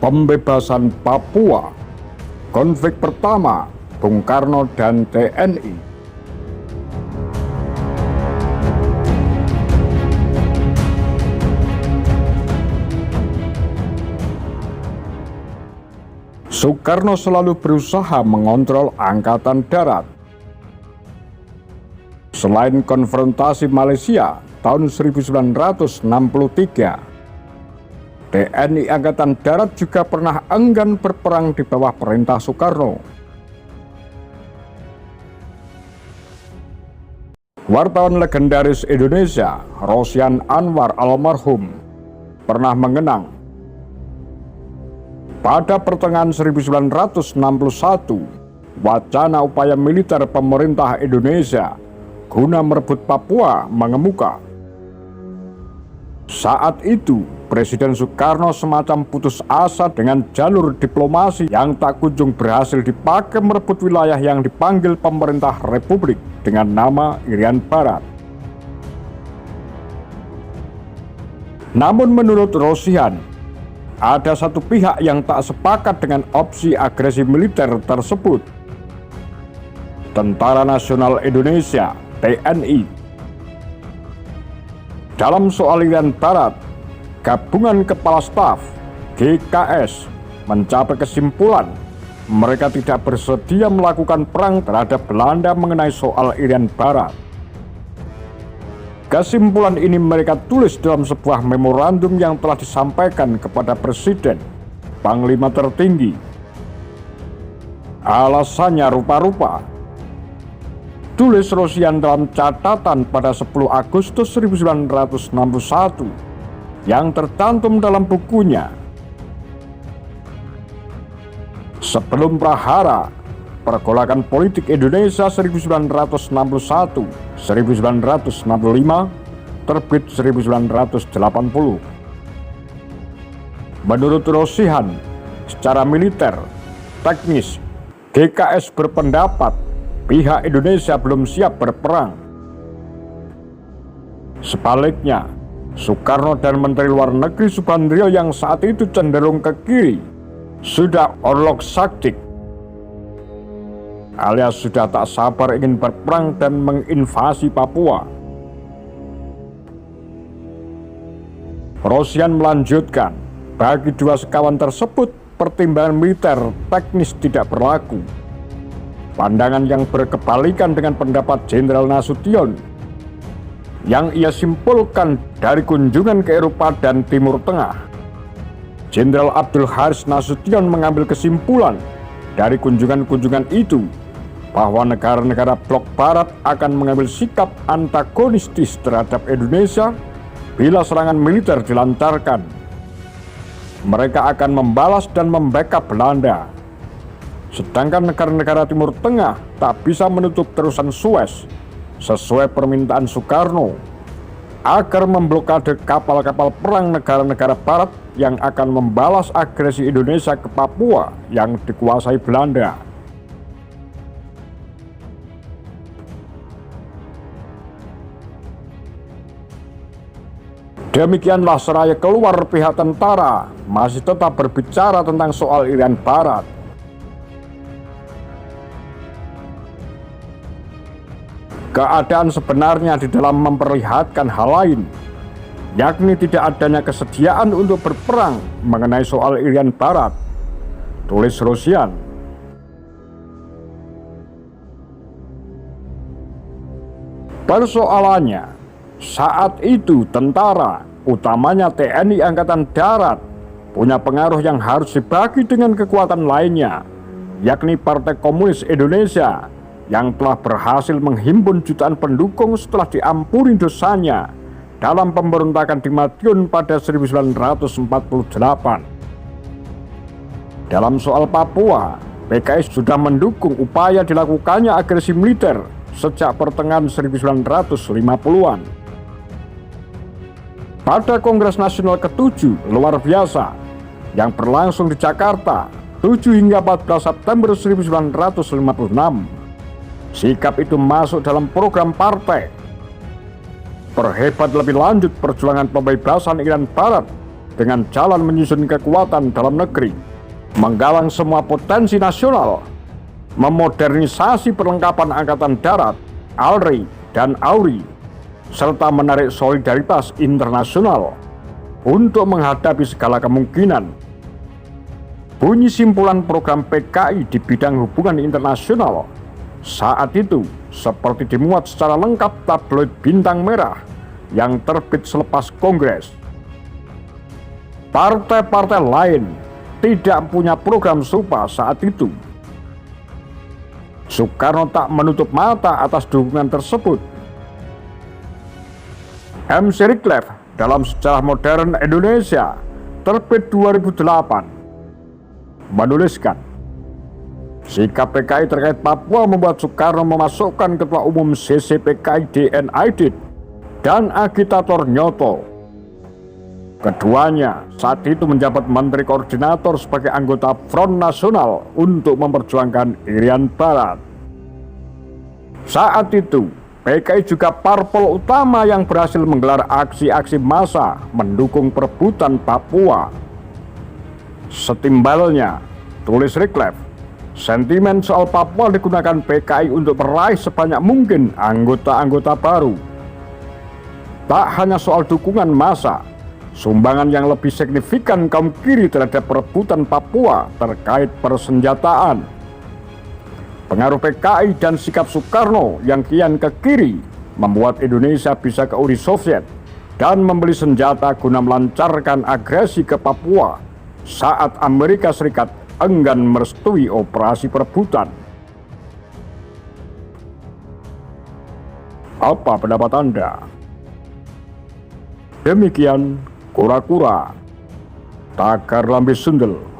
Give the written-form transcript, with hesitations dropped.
Pembebasan Papua, konflik pertama Bung Karno dan TNI. Soekarno selalu berusaha mengontrol Angkatan Darat. Selain konfrontasi Malaysia tahun 1963, TNI Angkatan Darat juga pernah enggan berperang di bawah perintah Soekarno. Wartawan legendaris Indonesia, Rosian Anwar almarhum, pernah mengenang, pada pertengahan 1961, wacana upaya militer pemerintah Indonesia guna merebut Papua mengemuka. Saat itu, Presiden Soekarno semacam putus asa dengan jalur diplomasi yang tak kunjung berhasil dipakai merebut wilayah yang dipanggil pemerintah Republik dengan nama Irian Barat. Namun menurut Rosian, ada satu pihak yang tak sepakat dengan opsi agresi militer tersebut. Tentara Nasional Indonesia, TNI. Dalam soal Irian Barat, Gabungan Kepala Staf GKS mencapai kesimpulan mereka tidak bersedia melakukan perang terhadap Belanda mengenai soal Irian Barat. Kesimpulan ini mereka tulis dalam sebuah memorandum yang telah disampaikan kepada Presiden, Panglima tertinggi. Alasannya rupa-rupa. Tulis Rosian dalam catatan pada 10 Agustus 1961 yang tercantum dalam bukunya. Sebelum prahara, pergolakan politik Indonesia 1961-1965, terbit 1980. Menurut Rosian, secara militer, teknis, GKS berpendapat pihak Indonesia belum siap berperang. Sebaliknya, Soekarno dan Menteri Luar Negeri Subandrio yang saat itu cenderung ke kiri sudah orlok saktik, alias sudah tak sabar ingin berperang dan menginvasi Papua. Rosian melanjutkan, bagi dua sekawan tersebut pertimbangan militer teknis tidak berlaku. Pandangan yang berkebalikan dengan pendapat Jenderal Nasution yang ia simpulkan dari kunjungan ke Eropa dan Timur Tengah. Jenderal Abdul Haris Nasution mengambil kesimpulan dari kunjungan-kunjungan itu bahwa negara-negara blok barat akan mengambil sikap antagonistis terhadap Indonesia bila serangan militer dilancarkan. Mereka akan membalas dan membackup Belanda. Sedangkan negara-negara Timur Tengah tak bisa menutup terusan Suez sesuai permintaan Soekarno agar memblokade kapal-kapal perang negara-negara barat yang akan membalas agresi Indonesia ke Papua yang dikuasai Belanda. Demikianlah seraya keluar pihak tentara masih tetap berbicara tentang soal Irian Barat. Keadaan sebenarnya di dalam memperlihatkan hal lain, yakni tidak adanya kesediaan untuk berperang mengenai soal Irian Barat, tulis Rosian. Persoalannya, saat itu tentara, utamanya TNI Angkatan Darat, punya pengaruh yang harus dibagi dengan kekuatan lainnya, yakni Partai Komunis Indonesia, yang telah berhasil menghimpun jutaan pendukung setelah diampuni dosanya dalam pemberontakan di Madiun pada 1948. Dalam soal Papua, PKI sudah mendukung upaya dilakukannya agresi militer sejak pertengahan 1950-an. Pada Kongres Nasional ke-7 luar biasa yang berlangsung di Jakarta 7 hingga 14 September 1956, sikap itu masuk dalam program partai. Perhebat lebih lanjut perjuangan pembebasan Irian Barat dengan jalan menyusun kekuatan dalam negeri, menggalang semua potensi nasional, memodernisasi perlengkapan Angkatan Darat, ALRI, dan AURI, serta menarik solidaritas internasional untuk menghadapi segala kemungkinan. Bunyi simpulan program PKI di bidang hubungan internasional saat itu seperti dimuat secara lengkap tabloid Bintang Merah yang terbit selepas Kongres. Partai-partai lain tidak punya program serupa saat itu. Soekarno tak menutup mata atas dukungan tersebut. MC Rickleff dalam Sejarah Modern Indonesia terbit 2008 menuliskan, sikap PKI terkait Papua membuat Soekarno memasukkan Ketua Umum CCPKI D.N. Aidit dan agitator Nyoto. Keduanya saat itu menjabat Menteri Koordinator sebagai anggota Front Nasional untuk memperjuangkan Irian Barat. Saat itu, PKI juga parpol utama yang berhasil menggelar aksi-aksi massa mendukung perebutan Papua. Setimbalnya, tulis Rickleff, sentimen soal Papua digunakan PKI untuk meraih sebanyak mungkin anggota-anggota baru. Tak hanya soal dukungan massa, sumbangan yang lebih signifikan kaum kiri terhadap perebutan Papua terkait persenjataan. Pengaruh PKI dan sikap Soekarno yang kian ke kiri membuat Indonesia bisa ke Uni Soviet dan membeli senjata guna melancarkan agresi ke Papua saat Amerika Serikat enggan merestui operasi perebutan. Apa pendapat Anda? Demikian Kura-Kura, Tagar Lambe Sundel.